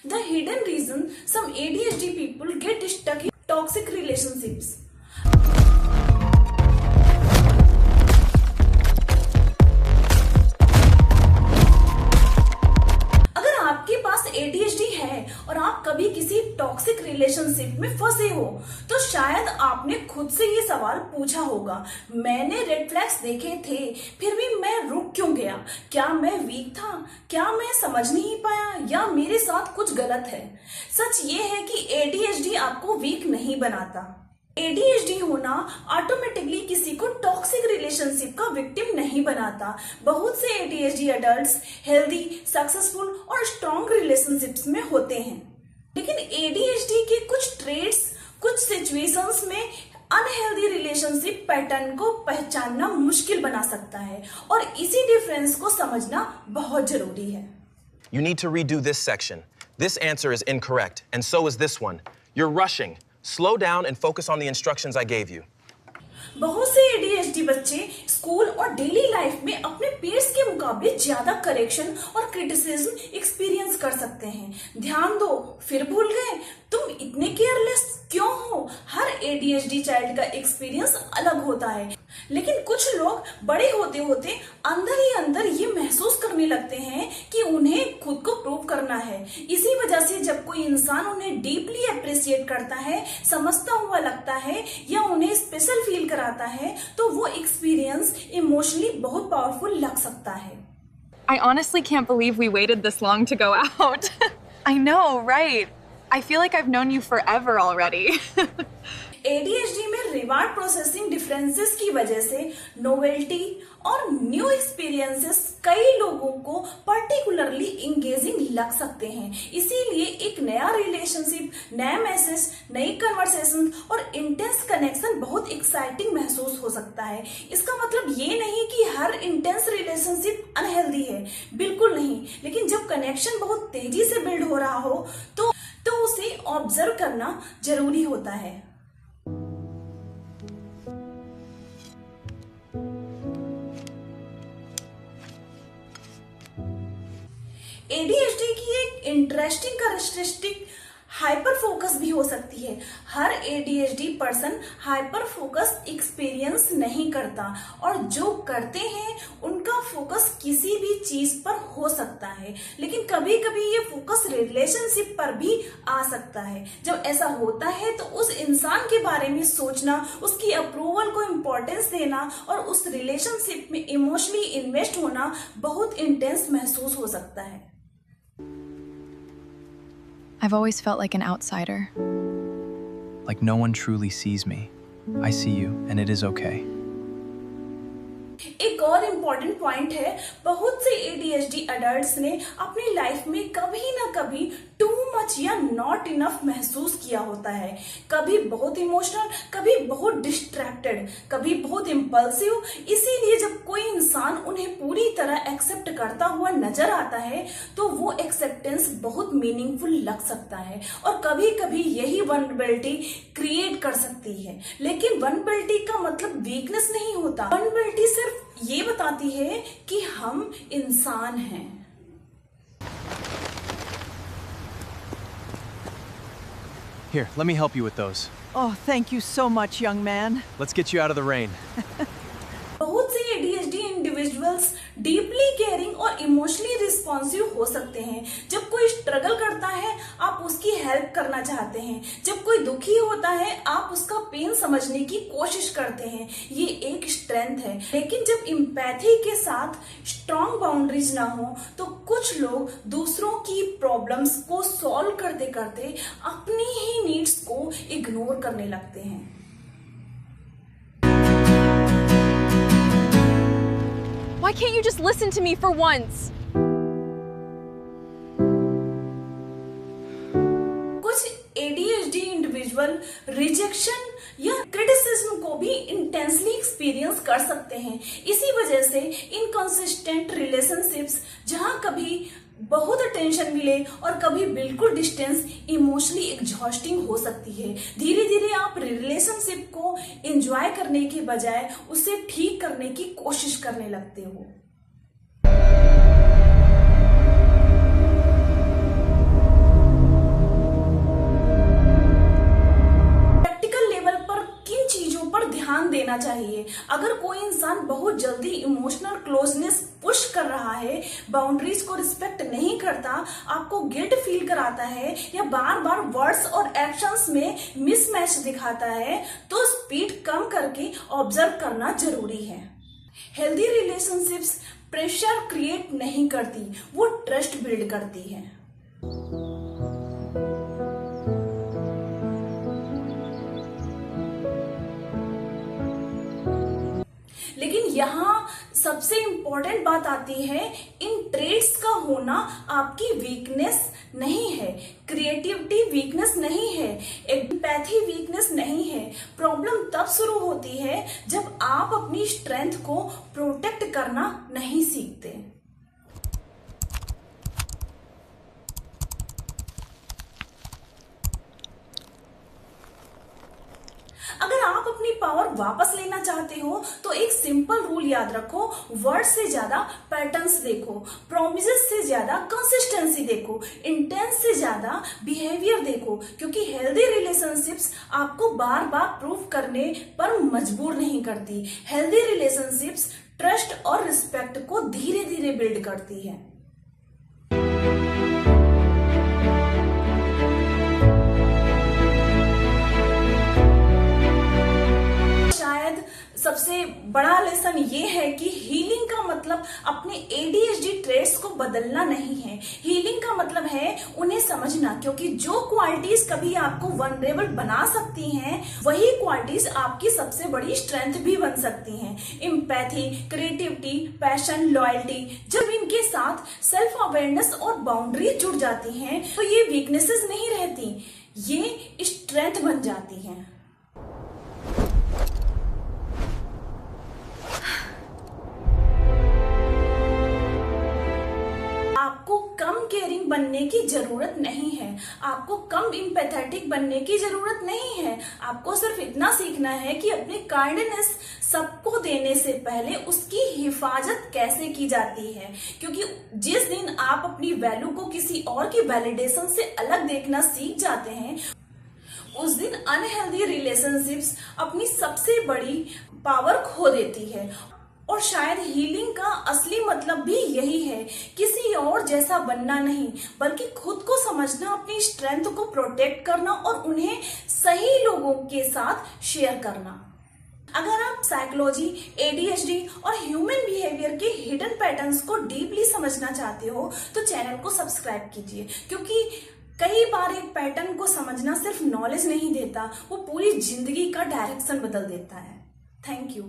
The hidden reason some ADHD people get stuck in toxic relationships. अगर आपके पास ADHD है और आप कभी किसी टॉक्सिक रिलेशनशिप में फंसे हो तो शायद आपने खुद से ये सवाल पूछा होगा, मैंने रेड फ्लैग्स देखे थे फिर भी मैं रुक क्यों गया? क्या मैं वीक था? क्या मैं समझ नहीं पाया या मेरे साथ कुछ गलत है? सच ये है कि ADHD आपको वीक नहीं बनाता। ADHD होना ऑटोमेटिकली किसी को टॉक्सिक रिलेशनशिप का विक्टिम नहीं बनाता। बहुत से ADHD अडल्ट्स हेल्दी, सक्सेसफुल और स्ट्रॉन्ग रिलेशनशिप्स में होते हैं, लेकिन ADHD के कुछ ट्रेड्स कुछ सिचुएशंस में अनहेल्दी रिलेशनशिप पैटर्न को पहचानना मुश्किल बना सकता है और इसी डिफरेंस को समझना बहुत जरूरी है। You need to redo this section. This answer is incorrect, and so is this one. You're rushing. Slow down and focus on the instructions I gave you. बहुत से ADHD बच्चे स्कूल और डेली लाइफ में अपने pairs के मुकाबले ज्यादा correction और क्रिटिसिज्म एक्सपीरियंस कर सकते हैं। ध्यान दो, फिर भूल गए, तुम इतने केयरलेस क्यों हो? हर ADHD चाइल्ड का एक्सपीरियंस अलग होता है, लेकिन कुछ लोग बड़े होते होते अंदर ही अंदर ये महसूस करने लगते हैं कि उन्हें खुद को प्रूव करना है। इसी वजह से जब कोई इंसान उन्हें डीपली अप्रिशिएट करता है, समझता हुआ लगता है या उन्हें स्पेशल फील कराता है, तो वो एक्सपीरियंस इमोशनली बहुत पावरफुल लग सकता है। I honestly can't believe we waited this long to go out. I know, right? I feel like I've known you forever already. ADHD में रिवार्ड प्रोसेसिंग डिफरेंसेस की वजह से नोवेल्टी और न्यू एक्सपीरियंसेस कई लोगों को पर्टिकुलरली इंगेजिंग लग सकते हैं। इसीलिए एक नया रिलेशनशिप, नया मैसेज, नई कन्वर्सेशन और इंटेंस कनेक्शन बहुत एक्साइटिंग महसूस हो सकता है। इसका मतलब ये नहीं कि हर इंटेंस रिलेशनशिप अनहेल्दी है, बिल्कुल नहीं, लेकिन जब कनेक्शन बहुत तेजी से बिल्ड हो रहा हो तो उसे ऑब्जर्व करना जरूरी होता है। ADHD की एक इंटरेस्टिंग कैरेक्टरिस्टिक हाइपर फोकस भी हो सकती है। हर ADHD person hyper focus experience नहीं करता और जो करते हैं उनका फोकस किसी भी चीज पर हो सकता है, लेकिन कभी कभी ये फोकस रिलेशनशिप पर भी आ सकता है। जब ऐसा होता है तो उस इंसान के बारे में सोचना, उसकी अप्रूवल को इम्पोर्टेंस देना और उस रिलेशनशिप में इमोशनली इन्वेस्ट होना बहुत इंटेंस महसूस हो सकता है। I've always felt like an outsider. Like no one truly sees me. I see you, and it is okay. एक और इम्पोर्टेंट पॉइंट है, बहुत से ADHD अडल्ट्स ने अपनी लाइफ में कभी ना कभी टू मच या नॉट इनफ महसूस किया होता है। कभी बहुत इमोशनल, कभी बहुत डिस्ट्रैक्टेड, कभी बहुत इम्पल्सिव। इसीलिए जब कोई इंसान उन्हें पूरी तरह एक्सेप्ट करता हुआ नजर आता है तो वो एक्सेप्टेंस बहुत मीनिंगफुल लग सकता है और कभी कभी यही वल्नरेबिलिटी क्रिएट कर सकती है। लेकिन वल्नरेबिलिटी का मतलब वीकनेस नहीं होता। वल्नरेबिलिटी सिर्फ ये बताती है कि हम इंसान हैं। Here, let me help you with those. Oh, thank you so much, young man. Let's get you out of the rain. बहुत से ADHD इंडिविजुअल्स डीपली केयरिंग और इमोशनली रिस्पॉन्सिव हो सकते हैं। जब कोई स्ट्रगल करता है आप उसकी हेल्प करना चाहते हैं, जब कोई दुखी होता है आप उसका पेन समझने की कोशिश करते हैं। ये एक स्ट्रेंथ है, लेकिन जब एम्पैथी के साथ स्ट्रॉन्ग बाउंड्रीज ना हो तो कुछ लोग दूसरों की प्रॉब्लम्स को सॉल्व करते करते अपनी ही नीड्स को इग्नोर करने लगते हैं। Why can't you just listen to me for once? कुछ ADHD इंडिविजुअल रिजेक्शन या क्रिटिसिज्म को भी इंटेंसली एक्सपीरियंस कर सकते हैं। इसी वजह से इनकंसिस्टेंट रिलेशनशिप्स, जहां कभी बहुत अटेंशन मिले और कभी बिल्कुल डिस्टेंस, इमोशनली एग्जॉस्टिंग हो सकती है। धीरे धीरे आप रिलेशनशिप को एंजॉय करने के बजाय उसे ठीक करने की कोशिश करने लगते हो। देना चाहिए। अगर कोई इंसान बहुत जल्दी इमोशनल क्लोजनेस पुश कर रहा है, बाउंड्रीज को रिस्पेक्ट नहीं करता, आपको गिल्ट फील कराता है या बार बार वर्ड्स और एक्शंस में मिसमैच दिखाता है, तो स्पीड कम करके ऑब्जर्व करना जरूरी है। हेल्दी रिलेशनशिप्स प्रेशर क्रिएट नहीं करती, वो ट्रस्ट बिल्ड करती है। लेकिन यहाँ सबसे इंपॉर्टेंट बात आती है, इन ट्रेड्स का होना आपकी वीकनेस नहीं है, क्रिएटिविटी वीकनेस नहीं है, एम्पैथी वीकनेस नहीं है। प्रॉब्लम तब शुरू होती है जब आप अपनी स्ट्रेंथ को प्रोटेक्ट करना नहीं सीखते। अगर आप अपनी पावर वापस लेना चाहते हो तो एक सिंपल रूल याद रखो, वर्ड से ज्यादा पैटर्न्स देखो, प्रोमिसेस से ज्यादा कंसिस्टेंसी देखो, इंटेंस से ज्यादा बिहेवियर देखो, क्योंकि हेल्दी रिलेशनशिप्स आपको बार बार प्रूव करने पर मजबूर नहीं करती। हेल्दी रिलेशनशिप्स ट्रस्ट और रिस्पेक्ट को धीरे धीरे बिल्ड करती है। सबसे बड़ा लेसन ये है कि हीलिंग का मतलब अपने ADHD ट्रेट्स को बदलना नहीं है। हीलिंग का मतलब है उन्हें समझना, क्योंकि जो क्वालिटीज कभी आपको वनरेबल बना सकती हैं, वही क्वालिटीज आपकी सबसे बड़ी स्ट्रेंथ भी बन सकती हैं। एम्पैथी, क्रिएटिविटी, पैशन, लॉयल्टी, जब इनके साथ सेल्फ अवेयरनेस और बाउंड्री जुड़ जाती हैं तो ये वीकनेसेस नहीं रहती, ये स्ट्रेंथ बन जाती हैं। बनने की जरूरत नहीं है, आपको कम एम्पैथेटिक बनने की जरूरत नहीं है। आपको सिर्फ इतना सीखना है कि अपनी काइंडनेस सबको देने से पहले उसकी हिफाजत कैसे की जाती है, क्योंकि जिस दिन आप अपनी वैल्यू को किसी और की वैलिडेशन से अलग देखना सीख जाते हैं, उस दिन अनहेल्दी रिलेशनशिप्स अपनी सबसे बड़ी पावर खो देती है। और शायद हीलिंग का असली मतलब भी यही है, किसी और जैसा बनना नहीं, बल्कि खुद को समझना, अपनी स्ट्रेंथ को प्रोटेक्ट करना और उन्हें सही लोगों के साथ शेयर करना। अगर आप साइकोलॉजी, ADHD और ह्यूमन बिहेवियर के हिडन पैटर्न्स को डीपली समझना चाहते हो तो चैनल को सब्सक्राइब कीजिए, क्योंकि कई बार एक पैटर्न को समझना सिर्फ नॉलेज नहीं देता, वो पूरी जिंदगी का डायरेक्शन बदल देता है। Thank you.